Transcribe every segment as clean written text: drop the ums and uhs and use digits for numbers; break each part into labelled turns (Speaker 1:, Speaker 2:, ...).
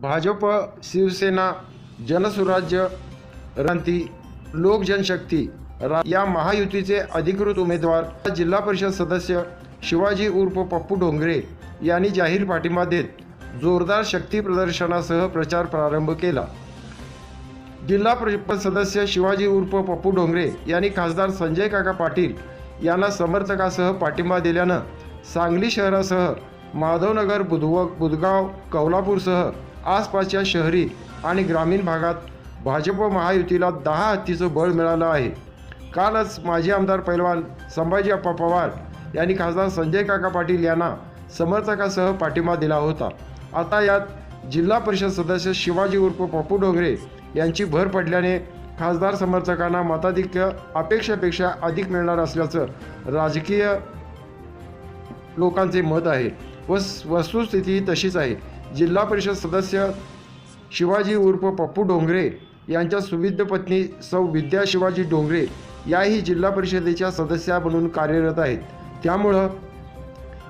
Speaker 1: भाजप, शिवसेना, जनसुराज्य, क्रांती, लोक जनशक्ती या महायुतीचे अधिकृत उमेदवार जिल्हा परिषद सदस्य शिवाजी उर्फ पप्पू डोंगरे यांनी जाहीर पाठिंबा देत जोरदार शक्ती प्रदर्शनासह प्रचार प्रारंभ केला। जिल्हा परिषद सदस्य शिवाजी उर्फ पप्पू डोंगरे यांनी खासदार संजय काका पाटील यांना समर्थकासह पाठिंबा दिल्यानं सांगली शहरासह माधवनगर, बुधगाव, कौलापूरसह आसपासच्या शहरी आणि ग्रामीण भागात भाजप महायुतीला 10 हत्तीचं बळ मिळालं आहे। कालच माजी आमदार पैलवान संभाजी अप्पा पवार यांनी खासदार संजय काका पाटील यांना समर्थकासह पाठिंबा दिला होता। आता यात जिल्हा परिषद सदस्य शिवाजी उर्फ पप्पू डोंगरे यांची भर पडल्याने खासदार समर्थकांना मताधिक्य अपेक्षेपेक्षा अधिक मिळणार असल्याचं राजकीय लोकांचे मत आहे व वस्तुस्थिती तशीच आहे। जिल्हा परिषद सदस्य शिवाजी उर्फ पप्पू डोंगरे यांच्या सुविद्य पत्नी सौ विद्या शिवाजी डोंगरे याही जिल्हा परिषदेच्या सदस्या म्हणून कार्यरत आहेत। त्यामुळं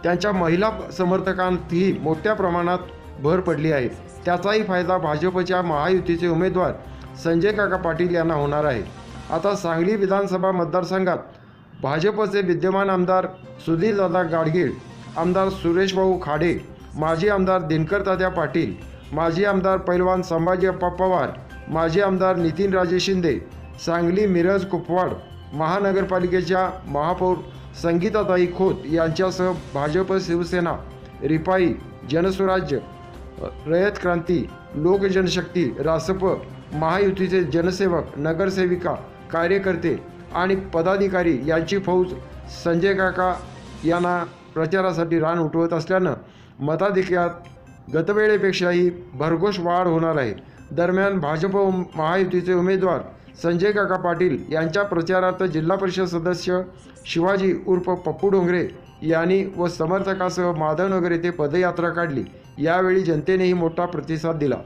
Speaker 1: त्यांच्या महिला समर्थकांतही मोठ्या प्रमाणात भर पडली आहे। त्याचाही फायदा भाजपच्या महायुतीचे उमेदवार संजय काका पाटील यांना होणार आहे। आता सांगली विधानसभा मतदारसंघात भाजपचे विद्यमान आमदार सुधीरदादा गाडगीळ, आमदार सुरेशभाऊ खाडे, माजी आमदार दिनकर तात्या पाटील, माजी आमदार पैलवान संभाजी अप्पा पवार, माजी आमदार नितीनराजे शिंदे, सांगली मिरज कुपवाड महानगरपालिकेच्या महापौर संगीताताई खोत यांच्यासह भाजप, शिवसेना, रिपाई, जनसुराज्य, रयत क्रांती, लोक जनशक्ती, रासप, महायुतीचे जनसेवक, नगरसेविका, कार्यकर्ते आणि पदाधिकारी यांची फौज संजय काका यांना प्रचारासाठी रान उठवत असल्यानं मताधिक्यात गतवेळेपेक्षाही भरघोस वाढ होणार आहे। दरम्यान भाजप महायुतीचे उमेदवार संजय काका पाटील यांच्या प्रचारार्थ जिल्हा परिषद सदस्य शिवाजी उर्फ पप्पू डोंगरे यांनी व समर्थकासह माधवनगर येथे पदयात्रा काढली। यावेळी जनतेनेही मोठा प्रतिसाद दिला।